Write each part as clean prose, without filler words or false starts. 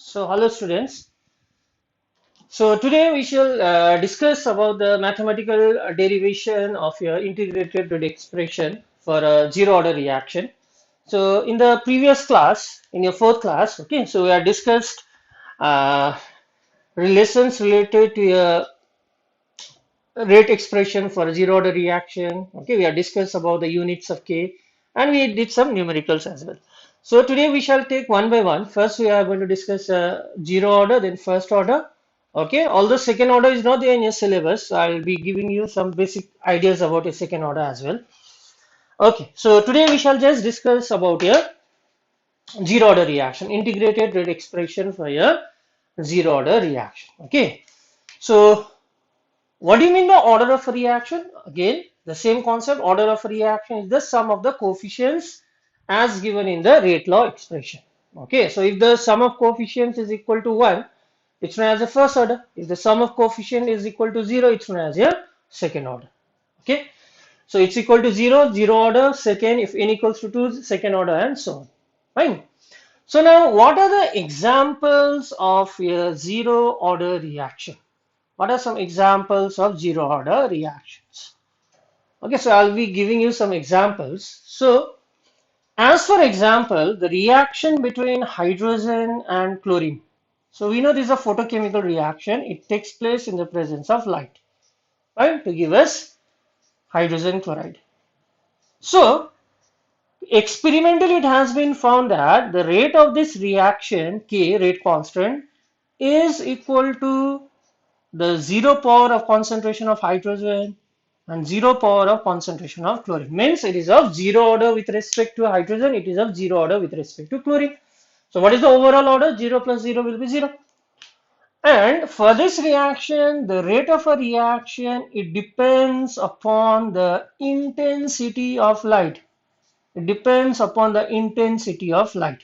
So, hello students. So, today we shall discuss about the mathematical derivation of your integrated rate expression for a zero order reaction. So, in the previous class, in your fourth class, okay, so we have discussed uh, relations related to a rate expression for a zero order reaction. Okay, we have discussed about the units of K and we did some numericals as well. So today we shall take one by one. First we are going to discuss zero order, then first order. Okay, although second order is not there in your syllabus, I'll be giving you some basic ideas about a second order as well. Okay, so today we shall just discuss about a zero order reaction, integrated rate expression for a zero order reaction. Okay, so what do you mean by order of a reaction? Again, the same concept, order of a reaction is the sum of the coefficients as given in the rate law expression. Okay, so if the sum of coefficients is equal to 1, it's known as the first order. If the sum of coefficient is equal to 0, it's known as a second order. Okay, so it's equal to 0, 0 order, second, if n equals to 2, second order, and so on. Fine. So now, what are the examples of a zero order reaction? What are some examples of zero order reactions? Okay, so I'll be giving you some examples. So, as for example, the reaction between hydrogen and chlorine. So, we know this is a photochemical reaction. It takes place in the presence of light, right, to give us hydrogen chloride. So, experimentally it has been found that the rate of this reaction, K, rate constant, is equal to the zero power of concentration of hydrogen and zero power of concentration of chlorine. Means it is of zero order with respect to hydrogen, it is of zero order with respect to chlorine. So what is the overall order? 0 plus 0 will be 0. And for this reaction, the rate of a reaction, it depends upon the intensity of light. It depends upon the intensity of light.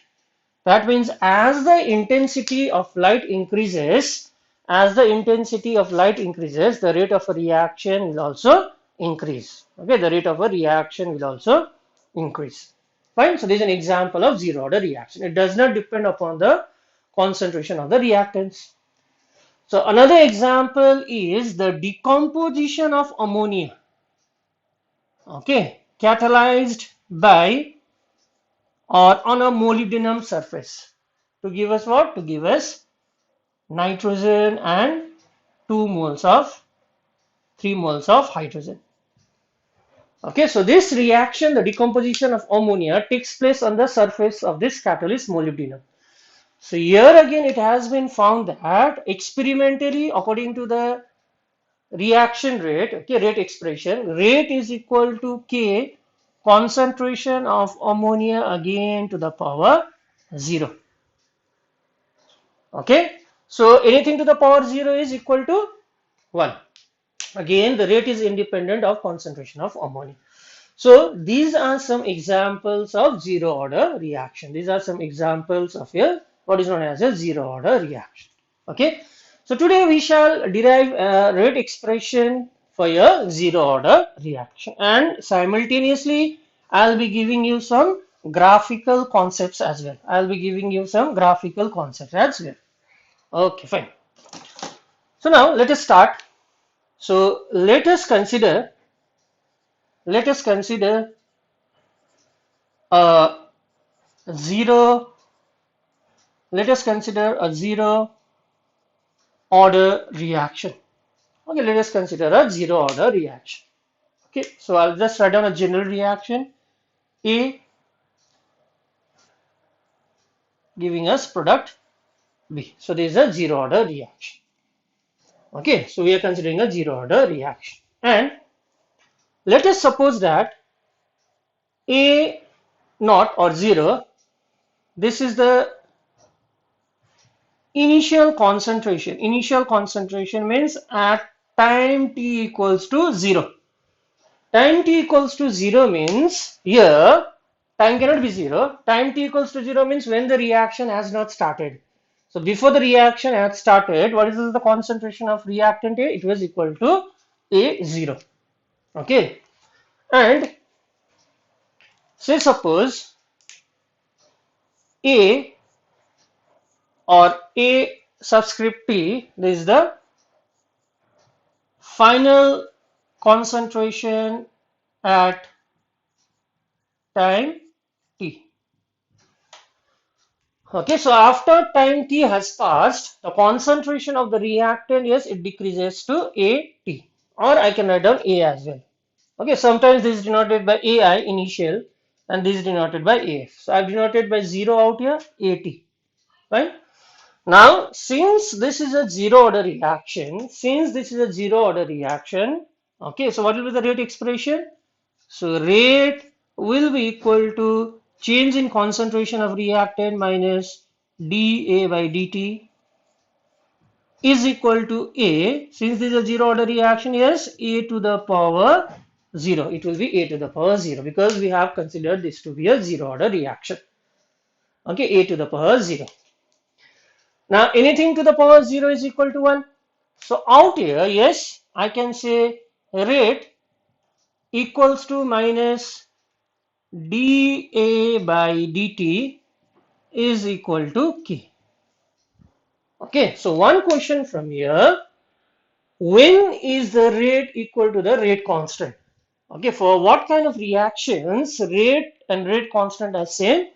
That means as the intensity of light increases, the rate of a reaction will also increase. Okay, the rate of a reaction will also increase. Fine. So this is an example of zero order reaction. It does not depend upon the concentration of the reactants. So another example is the decomposition of ammonia. Okay, catalyzed by or on a molybdenum surface to give us what? To give us nitrogen and 3 moles of hydrogen. Okay, so this reaction, the decomposition of ammonia, takes place on the surface of this catalyst molybdenum. So here again it has been found that experimentally, according to the reaction rate, okay, rate expression, rate is equal to K concentration of ammonia again to the power 0. Okay, so anything to the power 0 is equal to 1. Again, the rate is independent of concentration of ammonia. So these are some examples of zero order reaction. These are some examples of a what is known as a zero order reaction. Okay. So today we shall derive a rate expression for a zero order reaction, and simultaneously I'll be giving you some graphical concepts as well. Okay, fine. So now let us start. So let us consider a zero let us consider a zero order reaction. Okay, let us consider a zero order reaction. Okay, so I'll just write down a general reaction A giving us product B. So this is a zero order reaction. Okay, so we are considering a zero order reaction, and let us suppose that A naught or 0, this is the initial concentration. Initial concentration means at time t equals to 0. Time t equals to 0 means here time cannot be 0. Time t equals to 0 means when the reaction has not started. So before the reaction had started, what is the concentration of reactant A? It was equal to A0. Okay. And say suppose A or A subscript T, this is the final concentration at time T. Okay, so after time T has passed, the concentration of the reactant, yes, it decreases to AT, or I can write down A as well. Okay, sometimes this is denoted by AI initial and this is denoted by AF. So I've denoted by 0 out here, AT, right? Now, since this is a zero order reaction, okay, so what will be the rate expression? So rate will be equal to change in concentration of reactant minus dA by dt is equal to A. Since this is a zero order reaction, yes, A to the power 0. It will be A to the power 0 because we have considered this to be a zero order reaction. Okay, A to the power 0. Now anything to the power 0 is equal to 1. So out here, yes, I can say rate equals to minus dA by dt is equal to K. Okay, so one question from here, when is the rate equal to the rate constant? Okay, for what kind of reactions rate and rate constant are same?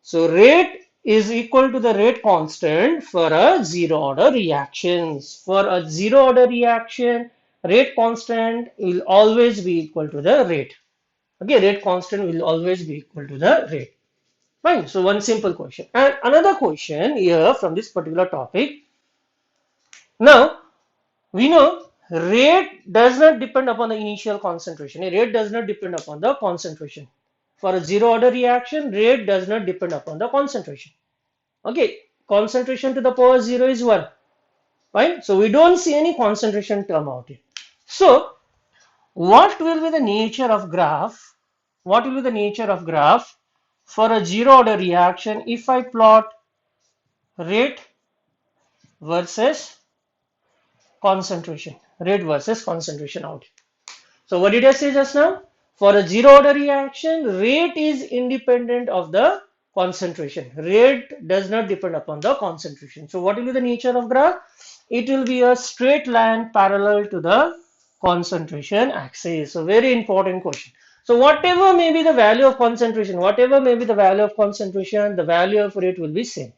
So rate is equal to the rate constant for a zero order reactions. For a zero order reaction, rate constant will always be equal to the rate. Okay, rate constant will always be equal to the rate. Fine. So one simple question. And another question here from this particular topic. Now we know rate does not depend upon the initial concentration. A rate does not depend upon the concentration. For a zero order reaction, rate does not depend upon the concentration. Okay, concentration to the power 0 is 1. Fine. So we don't see any concentration term out here. So what will be the nature of graph? What will be the nature of graph for a zero order reaction if I plot rate versus concentration? Rate versus concentration out here. So what did I say just now? For a zero order reaction, rate is independent of the concentration. Rate does not depend upon the concentration. So what will be the nature of graph? It will be a straight line parallel to the concentration axis. So very important question. So whatever may be the value of concentration, the value of rate will be same.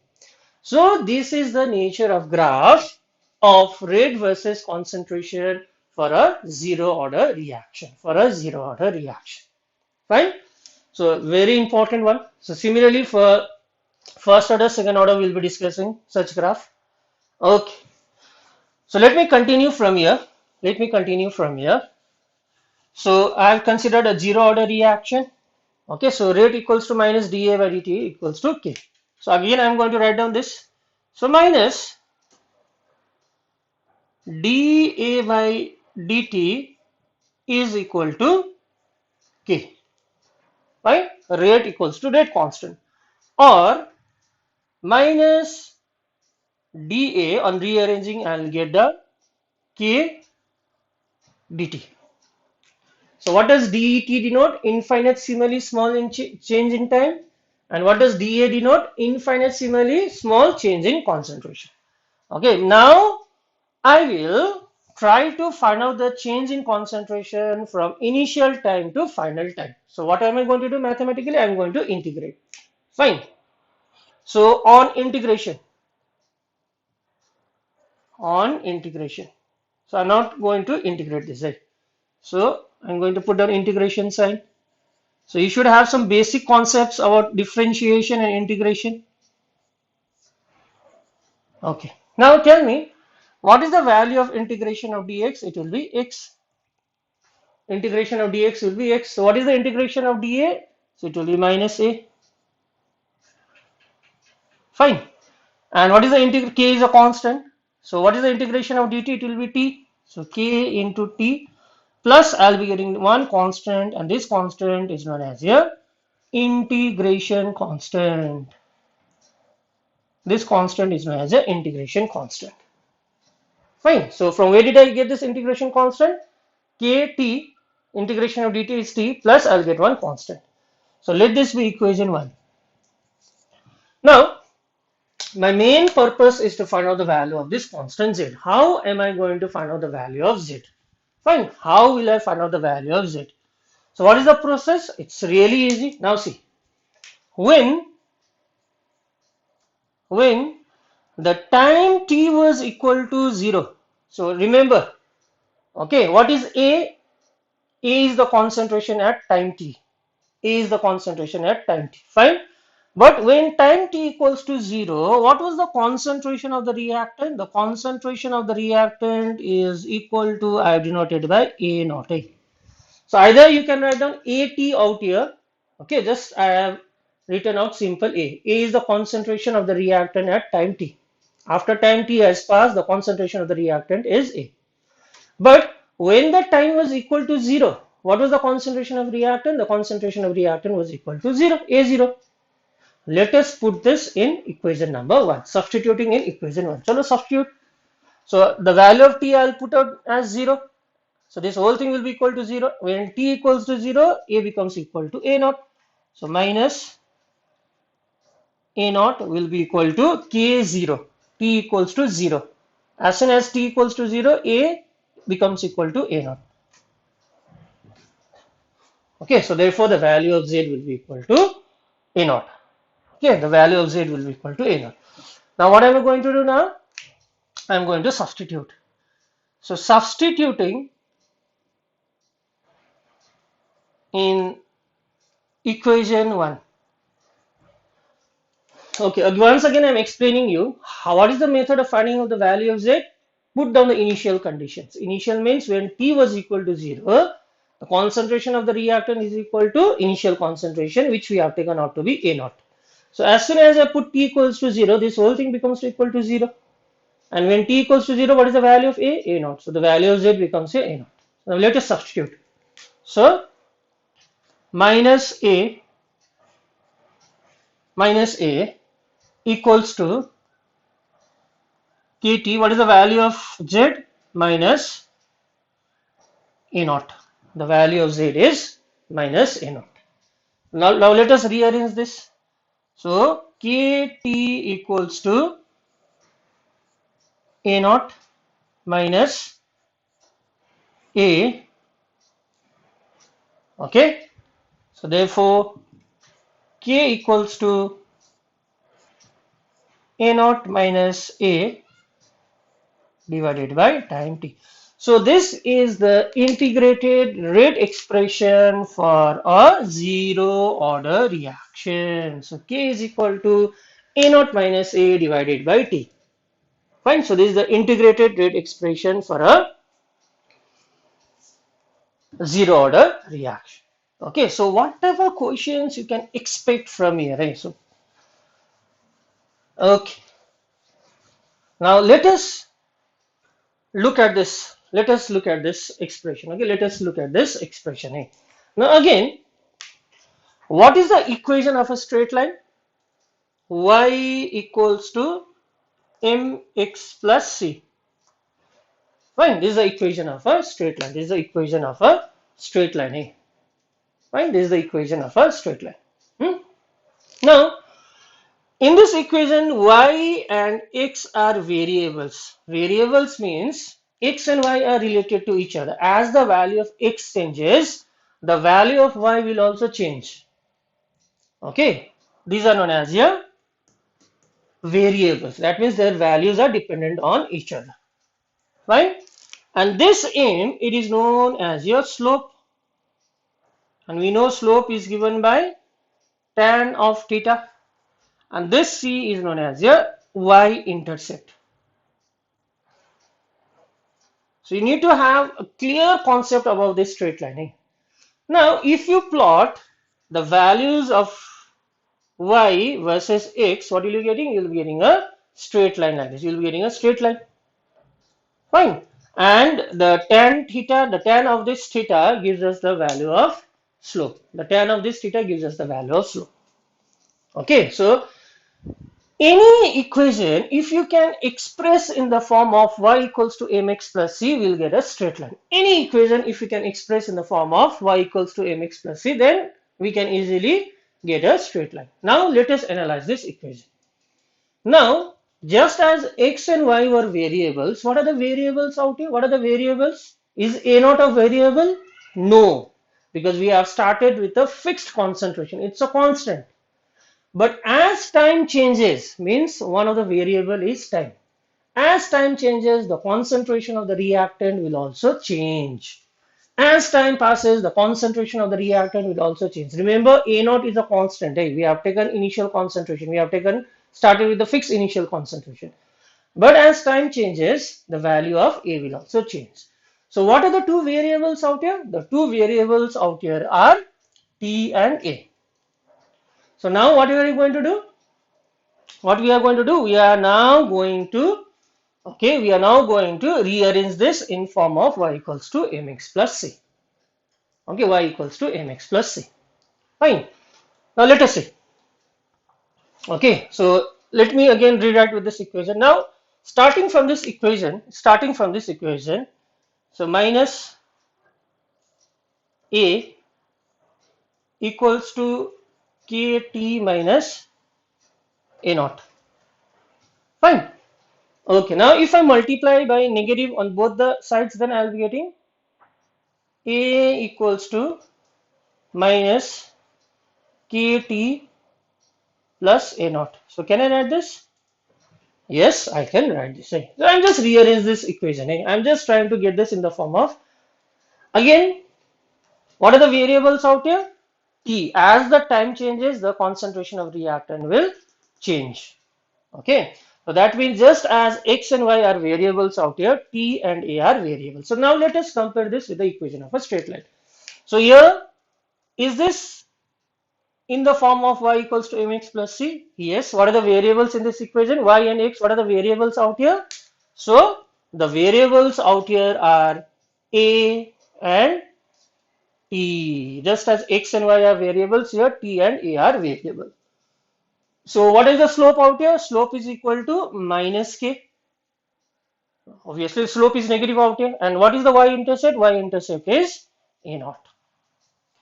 So this is the nature of graph of rate versus concentration for a zero order reaction. Fine. So very important one. So similarly for first order, second order, we'll be discussing such graph. Okay. So let me continue from here. So I have considered a zero order reaction. Okay. So rate equals to minus dA by dt equals to K. So again, I'm going to write down this. So minus dA by dt is equal to K. Right? Rate equals to rate constant, or minus dA, on rearranging I'll get the K dt. So what does det denote? Infinitesimally small in change in time. And what does dA denote? Infinitesimally small change in concentration. Okay, now I will try to find out the change in concentration from initial time to final time. So what am I going to do mathematically? I am going to integrate. Fine. So on integration. So I'm not going to integrate this, right? So I'm going to put down integration sign. So you should have some basic concepts about differentiation and integration. Okay. Now tell me, what is the value of integration of dx? It will be x. Integration of dx will be x. So what is the integration of dA? So it will be minus a. Fine. And what is the integral? K is a constant. So what is the integration of dt? It will be t. So k into t plus I'll be getting one constant, and this constant is known as a integration constant. This constant is known as a integration constant. Fine. So from where did I get this integration constant? Kt, integration of dt is t, plus I'll get one constant. So let this be equation 1. Now My main purpose is to find out the value of this constant z. How am I going to find out the value of z? Fine. How will I find out the value of z? So what is the process? It's really easy. Now see, when when the time t was equal to 0. So remember, okay, what is A? A is the concentration at time t. A is the concentration at time t. Fine. But when time t equals to 0, what was the concentration of the reactant? The concentration of the reactant is equal to, I have denoted by A naught A. So either you can write down AT out here. Okay, just I have written out simple A. A is the concentration of the reactant at time t. After time t has passed, the concentration of the reactant is A. But when the time was equal to 0, what was the concentration of reactant? The concentration of reactant was equal to 0, A0. Let us put this in equation number 1, substituting in equation 1. Chalo, substitute. So the value of t I'll put out as 0. So this whole thing will be equal to 0. When t equals to 0, A becomes equal to A naught. So minus A naught will be equal to K0. T equals to 0. As soon as t equals to 0, A becomes equal to A naught. Okay, so therefore the value of Z will be equal to A naught. Okay, the value of Z will be equal to A naught. Now what am I going to do now? I am going to substitute. So substituting in equation 1. Okay, once again I am explaining you what is the method of finding out the value of Z. Put down the initial conditions. Initial means when t was equal to 0, the concentration of the reactant is equal to initial concentration, which we have taken out to be A naught. So as soon as I put t equals to 0, this whole thing becomes equal to 0. And when t equals to 0, what is the value of A? A naught. So the value of Z becomes A naught. Now let us substitute. So minus A equals to Kt. What is the value of Z? Minus A naught. The value of Z is minus A naught. Now let us rearrange this. So Kt equals to A naught minus A. Okay. So therefore K equals to A naught minus A divided by time t. So this is the integrated rate expression for a zero order reaction. So K is equal to A naught minus A divided by T. Fine. So this is the integrated rate expression for a zero order reaction. Okay. So whatever questions you can expect from here. Right? So, okay. Now let us look at this. Let us look at this expression. Okay. Let us look at this expression. Eh? Now again, what is the equation of a straight line? Y equals to mx plus c. Fine, this is the equation of a straight line. This is the equation of a straight line. Eh? Fine, this is the equation of a straight line. Now, in this equation, y and x are variables. Variables means x and y are related to each other. As the value of x changes, the value of y will also change. Okay, these are known as your variables. That means their values are dependent on each other. Right? And this m, it is known as your slope. And we know slope is given by tan of theta. And this c is known as your y-intercept. So you need to have a clear concept about this straight line. Now, if you plot the values of y versus x, what will you be getting? You will be getting a straight line like this. You will be getting a straight line. Fine. And the tan theta, the tan of this theta gives us the value of slope. The tan of this theta gives us the value of slope. Okay, so any equation, if you can express in the form of y equals to mx plus c, we'll get a straight line. Any equation, if you can express in the form of y equals to mx plus c, then we can easily get a straight line. Now let us analyze this equation. Now, just as x and y were variables, what are the variables out here? What are the variables? Is a naught a variable? No, because we have started with a fixed concentration. It's a constant. But as time changes, means one of the variable is time. As time changes, the concentration of the reactant will also change. As time passes, the concentration of the reactant will also change. Remember, A naught is a constant. Hey, we have taken initial concentration. We have taken started with the fixed initial concentration. But as time changes, the value of A will also change. So what are the two variables out here? The two variables out here are T and A. So now what are we going to do? What we are going to do? We are now going to rearrange this in form of y equals to mx plus c. Okay, y equals to mx plus c. Fine. Now let us see. Okay, so let me again rewrite with this equation. Now, starting from this equation, so minus a equals to kt minus a naught. Fine. Okay, now if I multiply by negative on both the sides, then I'll be getting a equals to minus kt plus a naught. So can I write this? Yes, I can write this. So I'm just rearrange this equation. I'm just trying to get this in the form of, again, what are the variables out here? T. As the time changes, the concentration of reactant will change. Okay. So that means just as x and y are variables out here, T and A are variables. So now let us compare this with the equation of a straight line. So here, is this in the form of y equals to mx plus c? Yes. What are the variables in this equation? Y and x. What are the variables out here? So the variables out here are a and t. Just as x and y are variables here, t and a are variable. So what is the slope out here? Slope is equal to minus k. Obviously, slope is negative out here. And what is the y-intercept? Y-intercept is a naught.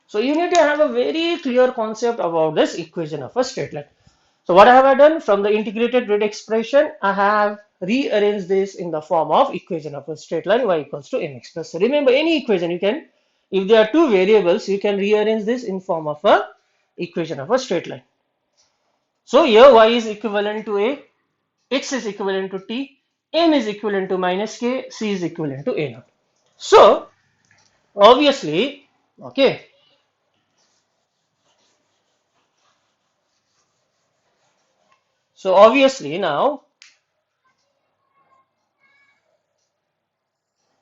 So you need to have a very clear concept about this equation of a straight line. So what have I done? From the integrated grid expression, I have rearranged this in the form of equation of a straight line y equals to mx plus. So remember, any equation you can, if there are two variables, you can rearrange this in form of a equation of a straight line. So here y is equivalent to a, x is equivalent to t, m is equivalent to minus k, c is equivalent to a naught. So obviously, okay. So obviously now,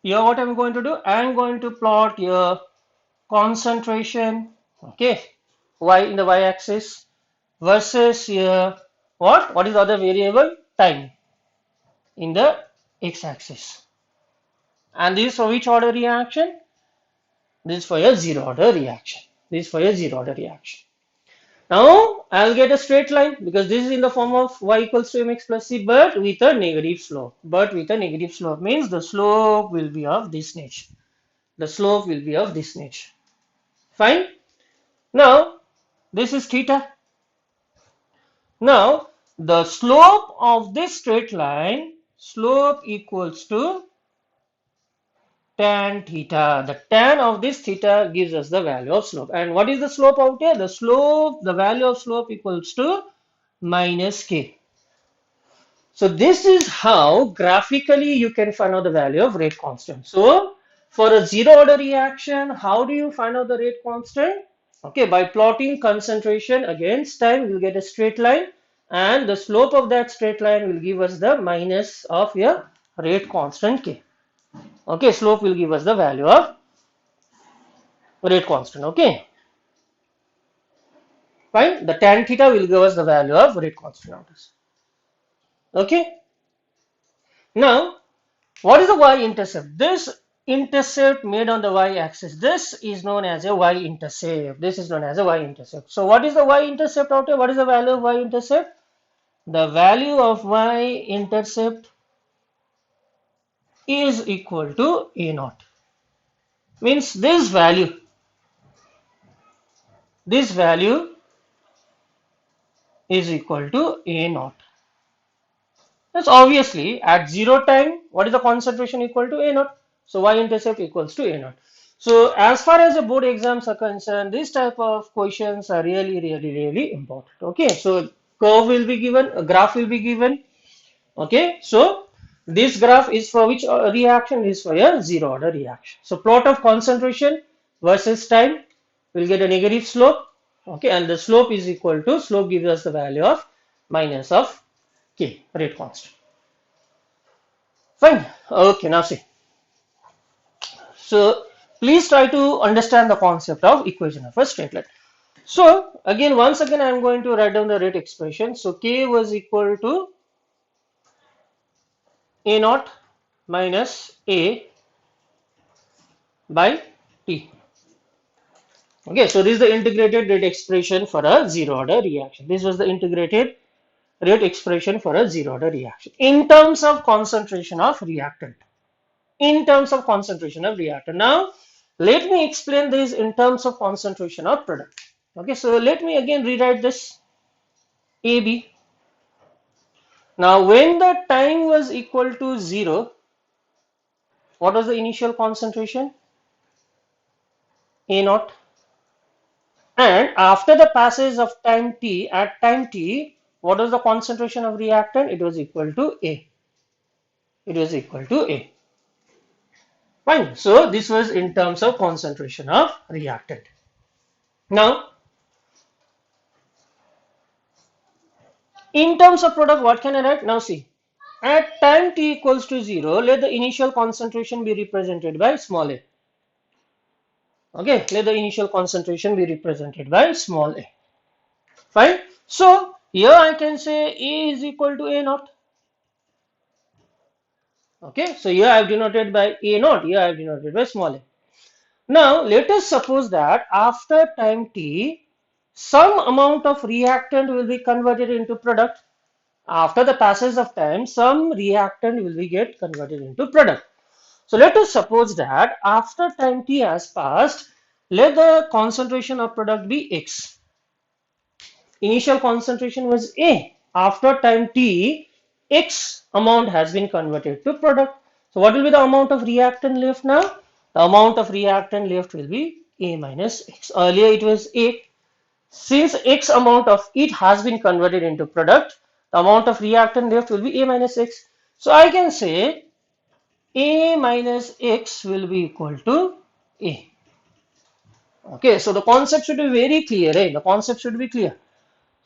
here what I'm going to do, I'm going to plot your concentration, okay, y in the y-axis versus here what is the other variable? Time in the x-axis. And this is for which order reaction? This is for your zero order reaction. This is for your zero order reaction. Now I'll get a straight line because this is in the form of y equals to mx plus c, but with a negative slope. But with a negative slope means the slope will be of this nature. The slope will be of this nature. Fine. Now this is theta. Now the slope of this straight line, slope equals to tan theta. The tan of this theta gives us the value of slope. And what is the slope out here? The slope, the value of slope equals to minus k. So this is how graphically you can find out the value of rate constant. So for a zero order reaction, how do you find out the rate constant? Okay, by plotting concentration against time, you'll get a straight line, and the slope of that straight line will give us the minus of your rate constant k. Okay, slope will give us the value of rate constant. Okay, fine. The tan theta will give us the value of rate constant. Okay, now what is the y-intercept? This intercept made on the y-axis, this is known as a y-intercept. This is known as a y-intercept. So what is the y-intercept out here? What is the value of y-intercept? The value of y-intercept is equal to a naught. Means this value is equal to a naught. Yes, obviously at 0 time, what is the concentration equal to A naught? So y-intercept equals to A naught. So as far as the board exams are concerned, this type of questions are really important. Okay, so curve will be given, a graph will be given. Okay, so this graph is for which reaction is for a zero order reaction. So plot of concentration versus time will get a negative slope. Okay, and the slope is equal to, slope gives us the value of minus of K, rate constant. Fine. Okay, now see. So please try to understand the concept of equation of a straight line. So again, once again, I am going to write down the rate expression. So K was equal to A naught minus A by T. Okay, so this is the integrated rate expression for a zero order reaction. This was the integrated rate expression for a zero order reaction in terms of concentration of reactant. In terms of concentration of reactant. Now, let me explain this in terms of concentration of product. Okay, so let me again rewrite this AB. Now, when the time was equal to 0, what was the initial concentration? A naught. And after the passage of time t, at time t, what was the concentration of reactant? It was equal to A. It was equal to A. Fine. So this was in terms of concentration of reactant. Now, in terms of product, what can I write? Now see, at time t equals to 0, let the initial concentration be represented by small a. Okay, let the initial concentration be represented by small a. Fine. So here I can say A is equal to A naught. Okay, so here I have denoted by A naught, here I have denoted by small a. Now let us suppose that after time t, some amount of reactant will be converted into product. After the passage of time, some reactant will be get converted into product. So let us suppose that after time t has passed, let the concentration of product be X. Initial concentration was A. After time t, X amount has been converted to product. So what will be the amount of reactant left now? The amount of reactant left will be A minus X. Earlier it was A. Since X amount of it has been converted into product, the amount of reactant left will be A minus X. So I can say A minus X will be equal to A. Okay, so the concept should be very clear, right? The concept should be clear.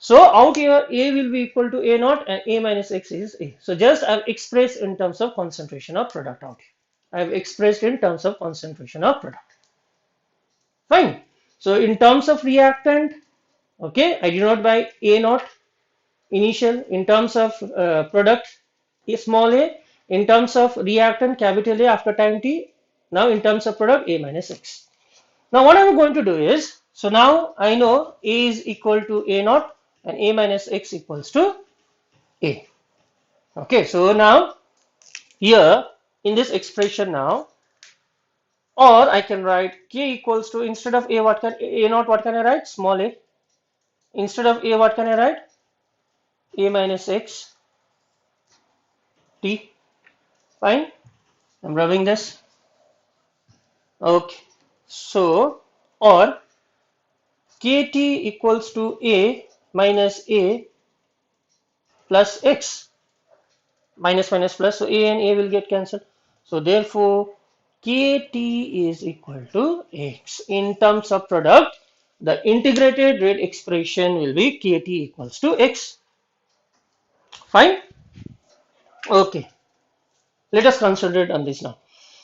So out here A will be equal to A naught and A minus X is A. So just I have expressed in terms of concentration of product out here. I have expressed in terms of concentration of product. Fine. So in terms of reactant, okay, I denote by A naught initial. In terms of product, A small a. In terms of reactant, capital A after time t. Now in terms of product, A minus X. Now what I'm going to do is, so now I know A is equal to A naught and A minus X equals to A. Okay, so now here in this expression now, or I can write K equals to, instead of A, what can A naught, what can I write? Small a. Instead of A, what can I write? A minus X T. Fine. I'm rubbing this. Okay. So, or KT equals to A minus A plus X. Minus minus plus. So, A and A will get cancelled. So, therefore, KT is equal to X. In terms of product, the integrated rate expression will be KT equals to X. Fine. Okay. Let us concentrate on this now.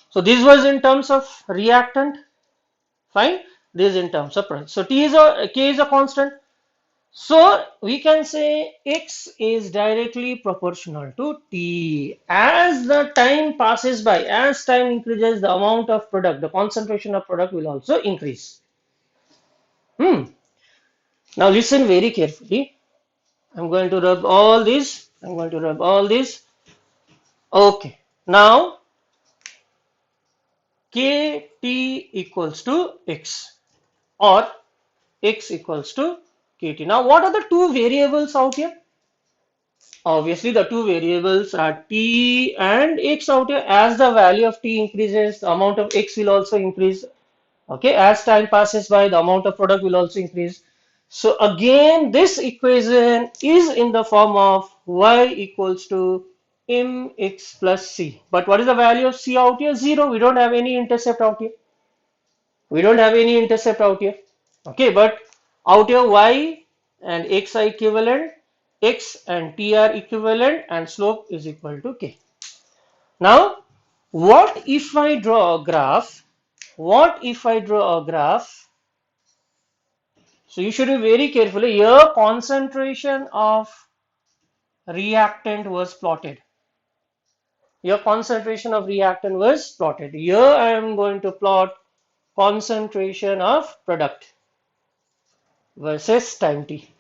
So, this was in terms of reactant. Fine. This is in terms of product. So, K is a constant. So, we can say X is directly proportional to T. As the time passes by, as time increases, the amount of product, the concentration of product will also increase. Now, listen very carefully. I'm going to rub all this. I'm going to rub all this. Okay. Now, KT equals to X or X equals to KT. Now, what are the two variables out here? Obviously, the two variables are t and x out here. As the value of t increases, the amount of x will also increase. Okay, as time passes by, the amount of product will also increase. So again, this equation is in the form of y equals to mx plus c. But what is the value of c out here? 0. We don't have any intercept out here. We don't have any intercept out here. Okay, but out here y and x are equivalent, x and t are equivalent, and slope is equal to k. Now, what if I draw a graph? What if I draw a graph? So you should be very careful. Here, concentration of reactant was plotted. Your concentration of reactant was plotted. Here I am going to plot concentration of product versus time t.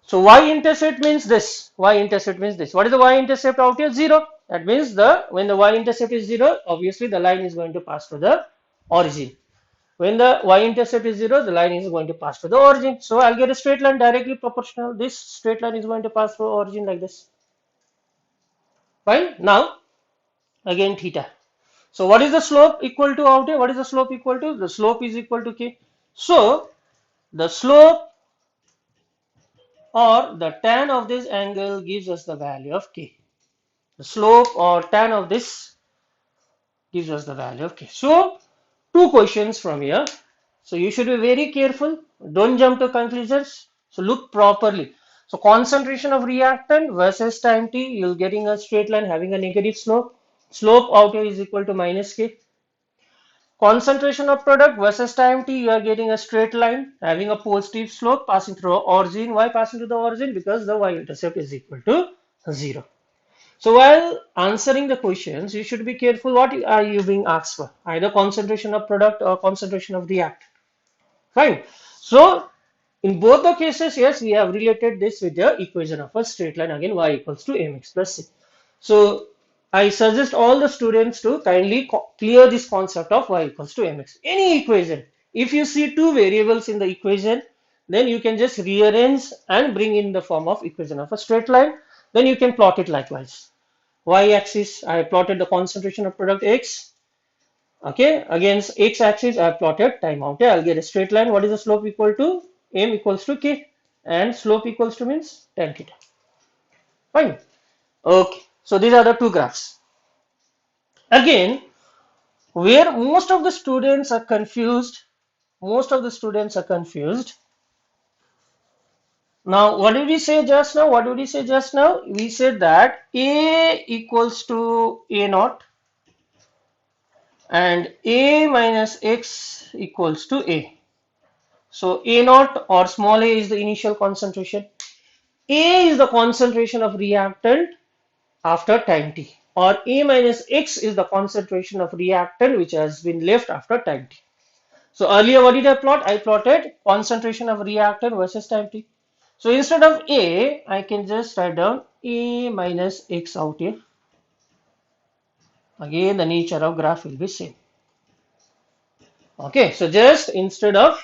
So y-intercept means this. Y-intercept means this. What is the y-intercept out here? 0. That means when the y-intercept is 0, obviously the line is going to pass to the origin. When the y-intercept is 0, the line is going to pass to the origin. So I'll get a straight line directly proportional. This straight line is going to pass through origin like this. Fine. Now, again theta. So what is the slope equal to out here? What is the slope equal to? The slope is equal to k. So the slope or the tan of this angle gives us the value of k. The slope or tan of this gives us the value of k. So two questions from here. So you should be very careful. Don't jump to conclusions. So look properly. So concentration of reactant versus time t, you're getting a straight line having a negative slope. Slope out here is equal to minus k. Concentration of product versus time t, you are getting a straight line having a positive slope passing through origin. Why passing to the origin? Because the y-intercept is equal to 0. So while answering the questions, you should be careful what are you being asked for, either concentration of product or concentration of reactant. Fine. So in both the cases, yes, we have related this with the equation of a straight line, again y equals to mx plus c. So I suggest all the students to kindly clear this concept of y equals to mx. Any equation, if you see two variables in the equation, then you can just rearrange and bring in the form of equation of a straight line. Then you can plot it likewise. Y-axis, I plotted the concentration of product x. Okay, against x-axis, I have plotted time out. I'll get a straight line. What is the slope equal to? M equals to k, and slope equals to means tan theta. Fine. Okay, so these are the two graphs. Again, where most of the students are confused, Now, what did we say just now? We said that A equals to A naught and A minus X equals to A. So A naught or small a is the initial concentration. A is the concentration of reactant after time t, or A minus X is the concentration of reactant which has been left after time t. So earlier what did I plot? I plotted concentration of reactant versus time t. So instead of A, I can just write down A minus X out here. Again, the nature of graph will be same. Okay, so just instead of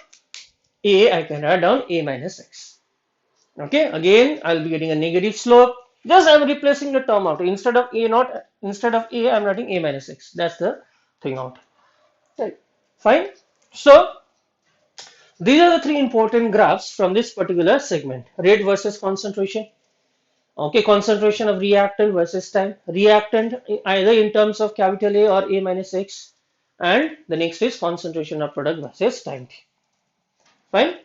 A, I can write down A minus X. Okay, again, I'll be getting a negative slope. Just I'm replacing the term out. Instead of A naught, instead of A, I'm writing A minus X. That's the thing out. Right. Fine. So these are the three important graphs from this particular segment. Rate versus concentration. Okay, concentration of reactant versus time. Reactant either in terms of capital A or A minus X. And the next is concentration of product versus time t. Fine.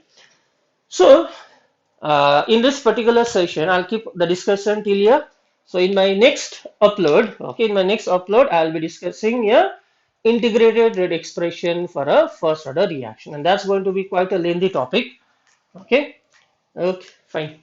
So in this particular session, I'll keep the discussion till here. So in my next upload, I'll be discussing here integrated rate expression for a first order reaction, and that's going to be quite a lengthy topic. Okay, fine.